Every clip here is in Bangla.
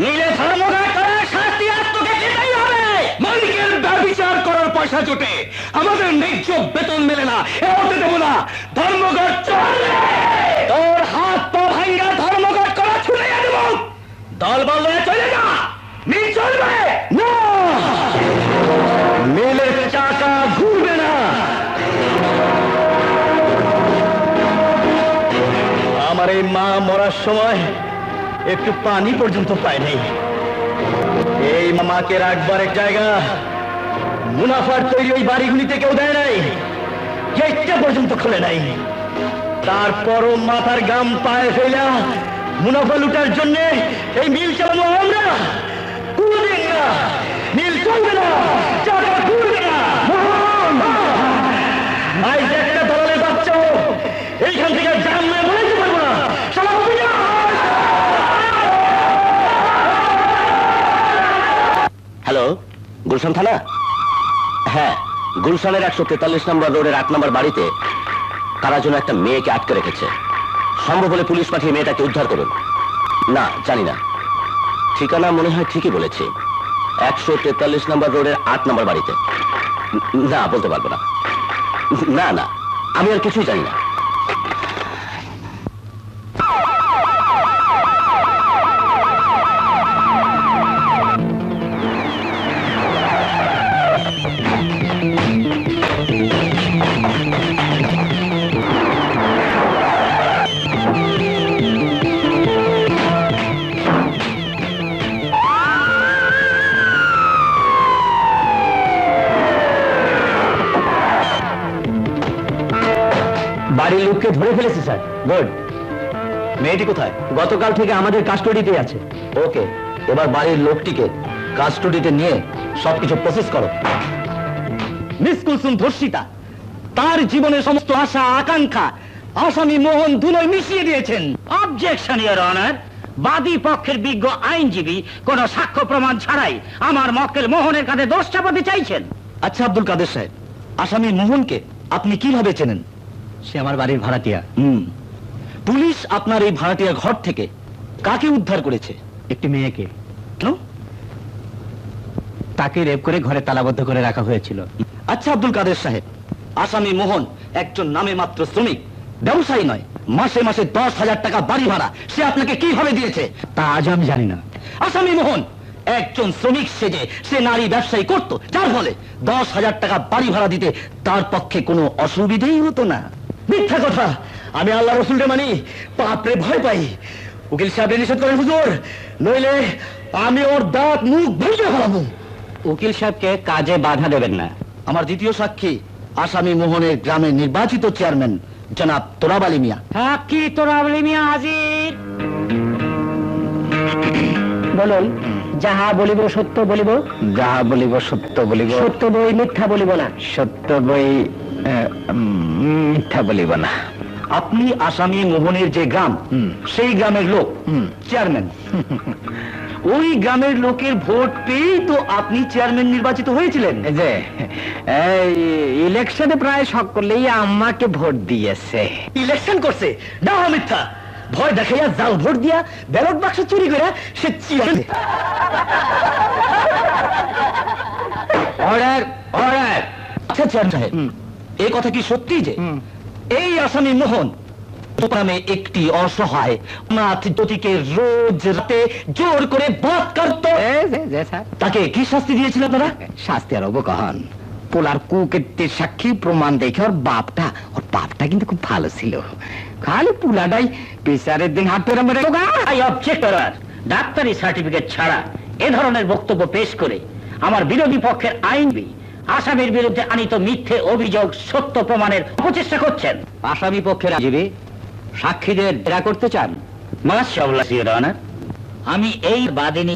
নিলে ধর্মঘট করার শাস্তি আজ তোকে দিতেই হবে। মালিকের ব্যভিচার করার পয়সা জোটে, আমাদের ন্যায্য বেতন মেলে না, এ হতে দেবো না। ধর্মঘট চলবে, তোর হাত পা ভাঙ্গা ধর্মঘট করা ছুটে দেব। দল বল চলে যা, মিল চলবে না, মিলের চাকা ঘুরবে না। আমার এই মা মরার সময় একটু পানি পর্যন্ত পায় নাই। এই মামাকে রাখবার এক জায়গা মুনাফার তৈরি ওই বাড়িগুলিতে কেউ দেয় নাই, গেটটা পর্যন্ত খোলে নাই। তারপরও মাথার গাম পায়ে ফেলা মুনাফা লুটার জন্য এই মিল চালানো আমরা কোনদিন না। মিল চলবে না, চাকা ঘুরবে না। আজ একটা দলের বাচ্চাও এইখান থেকে জান না বলাইতে পারবো না। হ্যালো, গুলশান থানা? হ্যাঁ, গুলশানের 143 নম্বর রোডের 8 নম্বর বাড়িতে তারা যেন একটা মেয়েকে আটকে রেখেছে। সম্ভব হলে পুলিশ পাঠিয়ে মেয়েটাকে উদ্ধার করুন। না, জানি না। ঠিকানা মনে হয় ঠিকই বলেছি, 143 নম্বর রোডের 8 নম্বর বাড়িতে। না, বলতে পারবো না। না না, আমি আর কিছুই জানি না। বাড়ির লোককে ধরে ফেলেছি স্যার। গুড। মেয়েটি কোথায়? গতকাল থেকে আমাদের কাস্টডিতে আছে। ওকে, এবার বাড়ির লোকটিকে কাস্টডিতে নিয়ে সবকিছু প্রসেস করো। মিস কুলসুম ধর্ষিতা, তার জীবনের সমস্ত আশা আকাঙ্ক্ষা আসামি মোহন ধুলোয় মিশিয়ে দিয়েছেন। Objection your honour. বাদী পক্ষের বিজ্ঞ আইনজীবী কোন সাক্ষ্য প্রমাণ ছাড়াই আমার মক্কেল মোহনের কাঁধে দোষ চাপাতে চাইছেন। আচ্ছা আব্দুল কাদের সাহেব, আসামি মোহনকে আপনি কিভাবে চেনেন? সে আমার বাড়ির ভাড়াটিয়া। পুলিশ আপনার এই ভাড়াটিয়া ঘর থেকে কাকে উদ্ধার করেছে? একটি মেয়েকে। কেন? তাকে রেপ করে ঘরে তালাবদ্ধ করে রাখা হয়েছিল। আচ্ছা আব্দুল কাদের সাহেব, আসামি মোহন একজন নামে মাত্র শ্রমিক, ব্যবসায়ী নয়। মাসে মাসে 10,000 টাকা বাড়ি ভাড়া সে আপনাকে কিভাবে দিয়েছে তা আজ আমি জানি না। আসামি মোহন একজন শ্রমিক সেজে সে নারী ব্যবসায়ী করত, যার ফলে 10,000 টাকা বাড়ি ভাড়া দিতে তার পক্ষে কোনো অসুবিধেই হতো না। মিথ্যা কথা। আমি আল্লাহ রসুলকে মানি, পাপরে ভয় পাই। উকিল সাহেব নিষেধ করেন হুজুর, নইলে আমি ওর দাঁত মুখ ভেঙে ফেলাবো। উকিল সাহেবকে কাজে বাধা দেবেন না। আমার দ্বিতীয় সাক্ষী আসামি মোহনের গ্রামের নির্বাচিত চেয়ারম্যান জনাব তোরাব আলী মিয়া। সাক্ষী তোরাব আলী মিয়া হাজির। বলুন। যাহা বলিব সত্য বলিব। যাহা বলিব সত্য বলিব। সত্য বই মিথ্যা বলিব না। সত্য বই মিথ্যা বলিব না। আপনি আসামি মোহনের যে গ্রাম, সেই গ্রামের লোক, চেয়ারম্যান। ওই গ্রামের লোকের ভোট পেয়েই তো আপনি চেয়ারম্যান নির্বাচিত হয়েছিলেন। যে ইলেকশনে প্রায় সকলেই আমাকে ভোট দিয়েছে। ইলেকশন করছে না, মিথ্যা। ভয় দেখাইয়া জাল ভোট দিয়া ব্যালট বাক্স চুরি করে সে চেয়ারম্যান। Order order. আচ্ছা চেয়ারম্যান সাহেব, এই কথা কি সত্যি যে এই আসামি মোহন নামে একটি অসহায় নাথ জ্যোতিকে রোজ রাতে জোর করে বলাৎকার করত? তাকে কি শাস্তি দিয়েছিল আপনারা? শাস্তি আর অবকহন পোলার কুকের সাক্ষী প্রমাণ দেখে ওর বাপটা কিন্তু খুব ভালো ছিল। খালি পুলাটাই বিচারের দিন হাত ধরে মেরে। I object order. ডাক্তারি সার্টিফিকেট ছাড়া এ ধরনের বক্তব্য পেশ করে আমার বিরোধী পক্ষের আইনজীবী আসামির বিরুদ্ধে আনিত মিথ্যে অভিযোগ সত্য প্রমাণের অপচেষ্টা করছেন। আসামি পক্ষের আইনজীবী সাক্ষীদের জেরা করতে চান? মাশাআল্লাহ ইওর অনার, আমি এই বাদিনী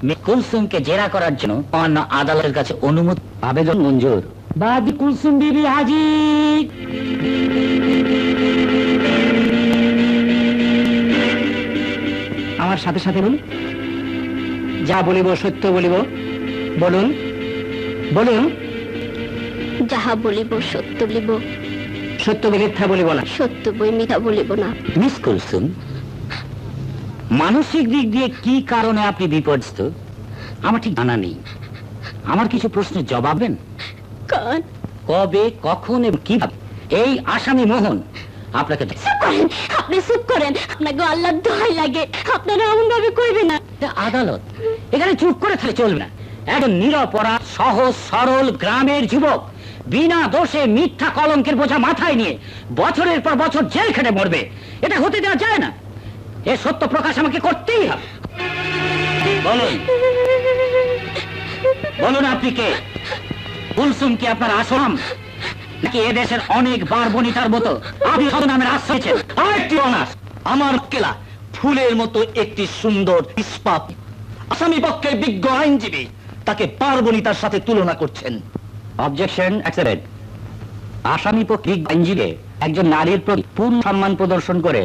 মিস কুলসুমকে জেরা করার জন্য অন্য আদালতের কাছে অনুমতি। আবেদন মঞ্জুর। বাদী কুলসুম বিবি হাজির। আমার সাথে সাথে বলুন। যা বলিব সত্য বলিব। বলুন বলুন। যাহা বলিব সত্য বলিব। সত্য বই মিথ্যা বলিব না। সত্য বই মিথ্যা বলিব না। মিস কুলসুম, মানসিক দিক দিয়ে কি কারণে আপনি বিপর্যস্ত আমার ঠিক জানা নেই। আমার কিছু প্রশ্নের জবাব দেন। কোন? কবে, কখন এবং কিভাবে এই আসামি মোহন আপনাকে চুপ করেন, আপনি চুপ করেন। আপনাকে আল্লাহর দোহাই লাগে, আপনারা এমন ভাবে করবেন না। এটা আদালত, এখানে চুপ করে থাকলে চলবে না। একজন নিরপরাধ সহজ সরল গ্রামের যুবক বিনা দোষে মিথ্যা কলঙ্কের বোঝা মাথায় নিয়ে বছরের পর বছর জেল খেটে মরবে, এটা হতে দেওয়া যায় না। এ সত্য প্রকাশ আমাকে করতেই হবে। বলুন, বলুন আপনি কে? কুলসুম কি আপনার আসলাম, নাকি এদেশের অনেক বারবনিতার মতো আপনি নামের আশ্রয় ছিলেন? আরেকটি অনার্স, আমার কেলা ফুলের মতো একটি সুন্দর ইস্পাত আসামি পক্ষের বিজ্ঞ আইনজীবী তাকে পার্বণিতার সাথে তুলনা করছেন। Objection accepted. আসামি পক্ষে আইনজীবী একজন নারীর প্রতি পূর্ণ সম্মান প্রদর্শন করে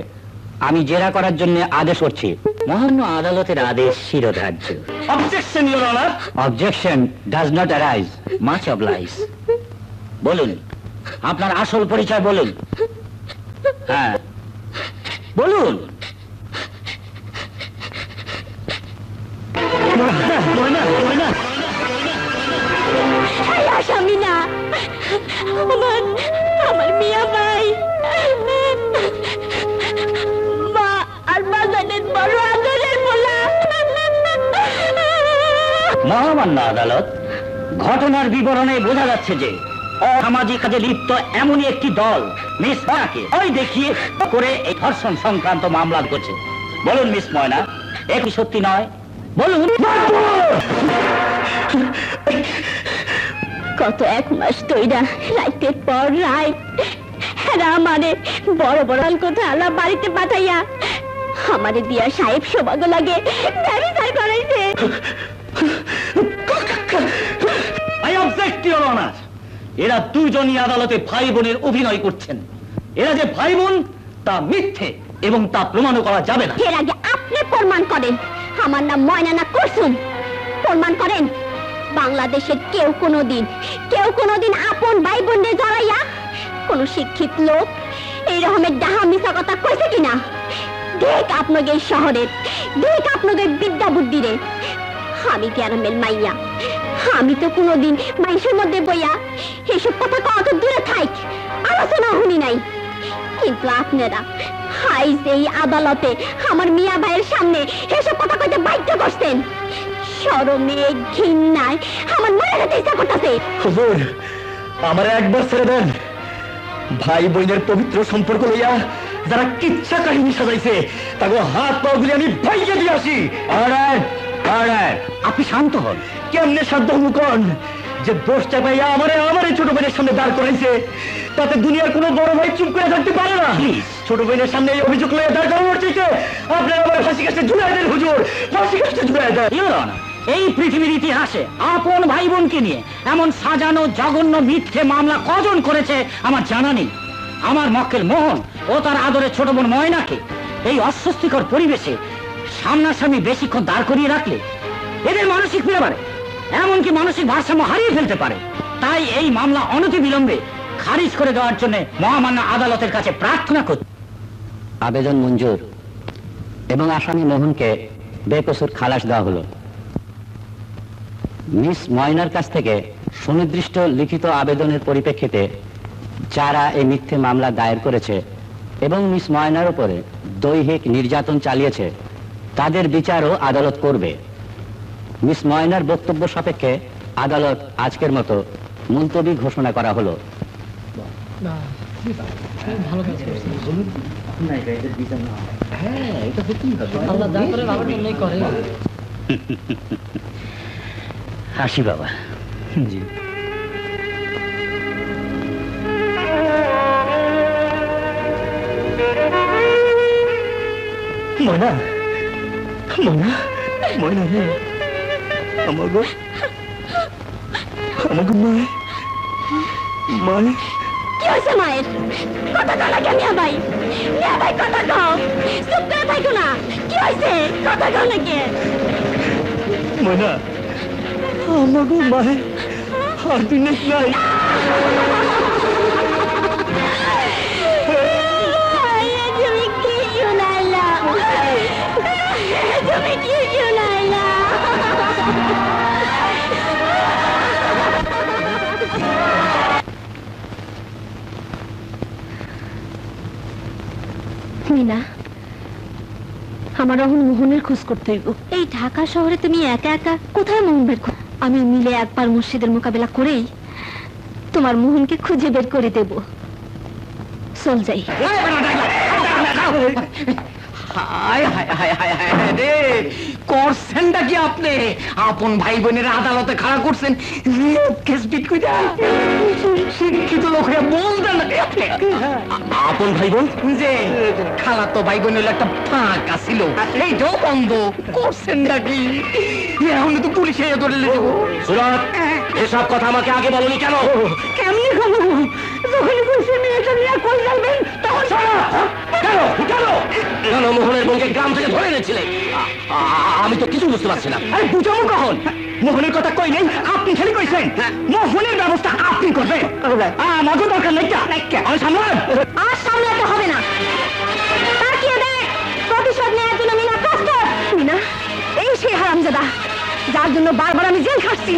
আমি জেরা করার জন্য আদেশ করছি। মহামান্য আদালতের আদেশ শিরোধার্য। Objection your honour. Objection does not arise, much oblige. বলুন, আপনার আসল পরিচয় বলুন। হ্যাঁ বলুন। এই আসামি না, আমার মিয়া ভাই, মা আর বাজানের বড় আদরের বলা। মহামান্য আদালত, ঘটনার বিবরণে বোঝা যাচ্ছে যে অসামাজিক কাজে লিপ্ত এমনই একটি দল মিস ময়নাকে ওই দেখিয়ে করে এই ধর্ষণ সংক্রান্ত মামলা করছে। বলুন মিস ময়না, এ কি সত্যি নয়? বলুন। গত 1 মাস তৈরা রাইতের পর রাত এরা আমারে বড় বড় কথা আলা বাড়িতে পাঠাইয়া আমারে দিয়া সাহেব সবাগ লাগে ব্যবচার করাইছে। I object your honour. এরা দুজনই আদালতে ভাই বোনের অভিনয় করছেন। এরা যে ভাই বোন তা মিথ্যে এবং তা প্রমাণও করা যাবে না। এর আগে আপনি প্রমাণ করেন আমার নাম ময়না না কুলসুম। প্রমাণ করেন। বাংলাদেশের কেউ কোনোদিন আপন ভাই বোনদের জড়াইয়া কোন শিক্ষিত লোক এই রকমের ডাহা মিশা কথা কইছে কিনা? দেখ আপনাদের শহরের, দেখ আপনাদের বিদ্যা বুদ্ধি রে। আমি গ্রামের মাইয়া, আমি তো কোনোদিন মানুষের মধ্যে বইয়া এসব কথা কত দূরে থাক আলোচনা শুনি নাই। কিন্তু আপনারা আইজ এই আদালতে আমার মিয়া ভাইয়ের সামনে এসব কথা কইতে বাধ্য করছেন। শরমে ঘৃণায় আমার মরে যেতে ইচ্ছা করতেছে। হুজুর, আমার একবার ছেড়ে দেন। ভাই বোনের পবিত্র সম্পর্ক লইয়া যারা কিচ্ছা কাহিনী সাজাইছে তাকে হাত পা গুলি আমি ভাইকে দিয়ে আসি। আপনি শান্ত হন। কেমনে সাধ্য হুকন যে দোষটা পাইয়া আমারে ছোট বোনের সামনে দাঁড় করাইছে, তাতে দুনিয়ার কোনো বড় ভাই চুপ করে থাকতে পারে না। ছোট বোনের সামনে এই অভিযোগ লইয়া দাঁড় করানোর চাইতে আপনারা আমার ফাঁসি কাছে ঝুলাই দেন হুজুর, ফাঁসি কাছে ঝুলাই দেন। এই পৃথিবীর ইতিহাসে আপন ভাই বোনকে নিয়ে এমন সাজানো জঘন্য মিথ্যে মামলা কজন করেছে আমার জানা নেই। আমার মক্কেল মোহন ও তার আদরের ছোট বোন ময়নাকে এই অস্বস্তিকর পরিবেশে সামনাসামনি বেশিক্ষণ দাঁড় করিয়ে রাখলে এদের মানসিক ফিরে পারে, এমনকি মানসিক ভারসাম্য হারিয়ে ফেলতে পারে। তাই এই মামলা অনতিবিলম্বে খারিজ করে দেওয়ার জন্য মহামান্য আদালতের কাছে প্রার্থনা করছি। আবেদন মঞ্জুর এবং আসামি মোহনকে বেকসুর খালাস দেওয়া হলো। মিস ময়নার কাছ থেকে সুনির্দিষ্ট লিখিত আবেদনের পরিপ্রেক্ষিতে যারা এই মিথ্যে মামলা দায়ের করেছে এবং মিস ময়নার উপরে দৈহিক নির্যাতন চালিয়েছে তাদের বিচারও আদালত করবে। মিস ময়নার বক্তব্য সাপেক্ষে আদালত আজকের মতো মুলতবি ঘোষণা করা হলো। হাসি বাবা। জি ময়না, ময়না, ময়না রে, আমাগো মায় কি হয়েছে মায়ের? কথা কও না মিয়া ভাই, মিয়া ভাই কথা কও, চুপ করে থাকো না। কি হয়েছে? কথা কও না কে? ময়না, আমাগো মায় আর তুই নেই নাই। তুমি কি শোনাইলা? তুমি কি শোনাইলা? মিনা, আমার এখন মোহনের খোঁজ করতে হইব। এই ঢাকা শহরে তুমি একা একা কোথায় মোহন বের করো? আমি মিলে একবার মুর্শিদের মোকাবেলা করেই তোমার মোহনকে খুঁজে বের করে দেব। চল যাই। হায় হায় হায় হায় হায় হায় রে, করছেনটা কি আপনি? আপন ভাই বোনের আদালতে খাড়া করছেন, কেস বিট কইরা শিক্ষিত লোক হয়ে বলতেন নাকি আপনি? আপন ভাই বোন? যে খালাতো ভাই বোনের একটা ফাঁকা ছিল, এইটাও বন্ধ করছেন নাকি? এখন তো পুলিশে ধরে দেব। সুরত, এসব কথা আমাকে আগে বলনি কেন? কেমনি খবর? যখনই কইছে মেয়েটা নিয়ে কই যাবেন তখন কেন কেন কেন মোহনের বোনকে গ্রাম থেকে ধরে এনেছিলে? আমি তো কিছু বুঝতে পারছি না। আরে বুঝাবো কখন? মোহনের কথা কই নেই, আপনি খালি কইছেন মোহনের ব্যবস্থা আপনি করবেন। আমাকে দরকার নেই, আমি সামলাম। আর সামলাতে হবে না। তাকিয়ে দেখ, প্রতিশোধ নেওয়ার জন্য মিনা প্রস্তুত। মিনা, এই সেই হারামজাদা যার জন্য বারবার আমি জেল খাটছি।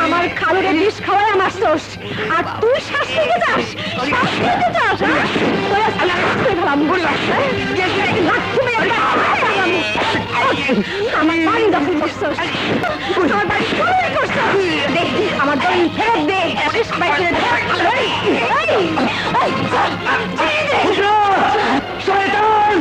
আমার খালুরে বিষ খাওয়াই আমার দোষ, আর তুই শাস্তি দিতে চাস? শাস্তি দিতে চাস? আমার বাড়ি দখল করছস, আমার বাড়ি চুরি করছস। দেখ, আমার দলিল ফেরত দে। শয়তান!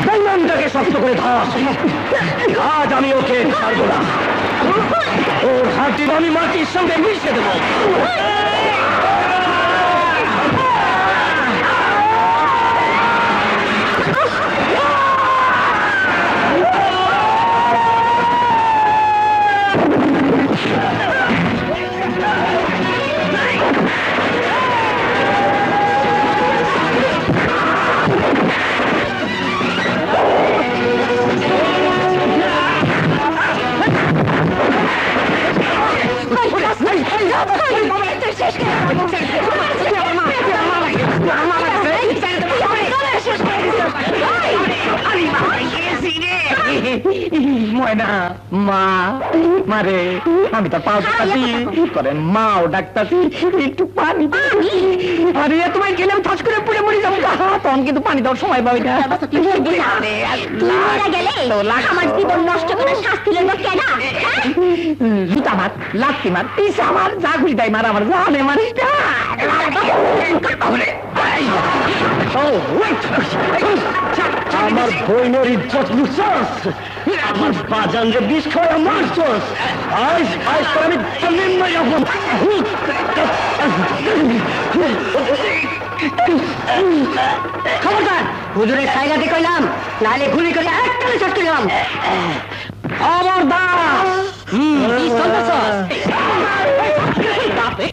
বেইমানটাকে শক্ত করে ধর। আজ আমি ওকে ছাড়বো না। ওর হাঁটি আমি মাটির সঙ্গে মিশে দেবো। ময়না, মা মারে, আমি তো পাও ডাক্তারি করেন, মাও ডাক্তারি, একটু পানি। আরে তোমায় গেলে আমি ঠাস করে পুড়ে মরে যাবো, তখন কিন্তু পানি দেওয়ার সময় পাবি না। আমার জীবন নষ্ট করে শাস্তি লইব কেন? জুতা মার, লাত্তি মার, পিসা মার, যা খুশি তাই মার, আমার জানে মারি। আমার বইনের ইজ্জত লুচাস, আমার বাজান যে বিষ খাওয়া মারছস। আজ আজ করে আমি জমিন না যাবো। খবরদার, হুজুরের সাইগাতে কইলাম, নাহলে গুলি করে একটালে শট করলাম। খবরদার! কি শুনতেছস? বাপে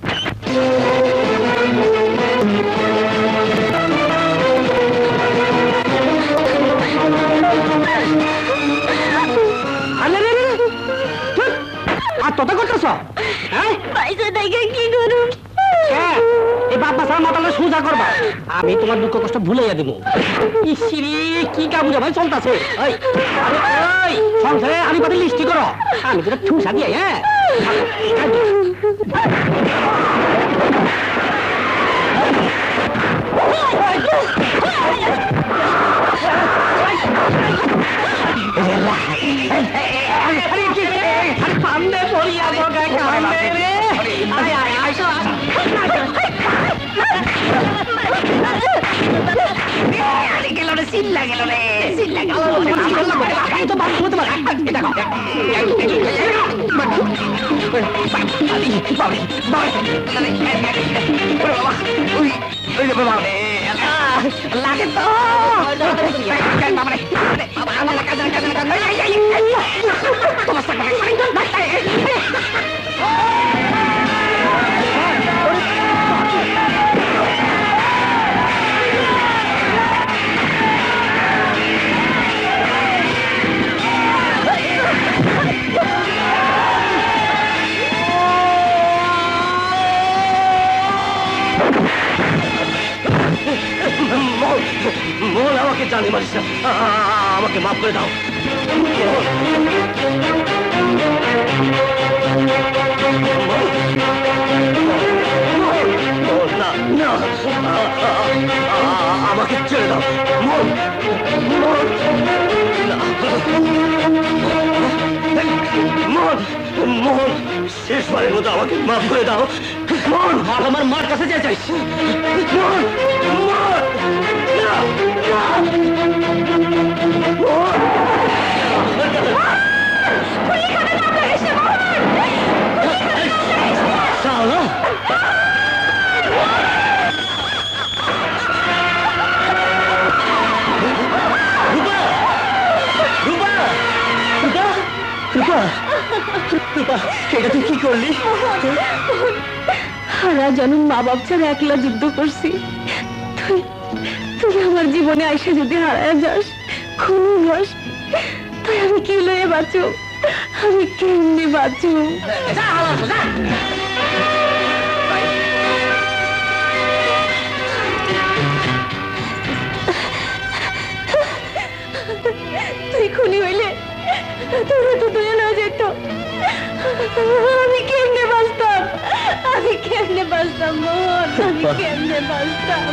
আত্মহত্যা করতেছ? পয়সা দেখে কি করুন? এই বাপ মাথার মাথাটা সোজা করবা, আমি তোমার দুঃখ কষ্ট ভুলাইয়া দেবো। ইসিরে কি কাবুজা ভাই চলতেছে? সংসারে আমি পাতে লিস্টি করো, আমি তোরা ঠুসা দিয়ে। হ্যাঁ, চিল্লা গেল রে, চিল্লা গেল। এই তো বাপ, তোমার এটা কও। লাগে তো মোহন, আমাকে জানি মারিস না, আমাকে মাফ করে দাও। না না, আমাকে ছেড়ে দাও মোহন, মোহন, মোহন, মোহন, শেষবারের মতো আমাকে মাফ করে দাও মোহন। আর আমার মার কাছে যেতে চাইছ মোহন, মোহন, না, না, মোহন। শালা! এটা তুই কি করলি? সারা জন্ম মা বাপ ছাড়া একলা যুদ্ধ করছি, তুই তুই আমার জীবনে আইসা যদি হারায় যাস, খুন হস, তুই আমি কি লয়ে বাঁচু? আমি কেমনি বাঁচু? তুই খুনি হইলে তোরা তো দুজন হয়ে যেত, আমি কেমনে বাঁচতাম? আমি কেমনে বাঁচতাম মোহন? আমি কেমনে বাঁচতাম?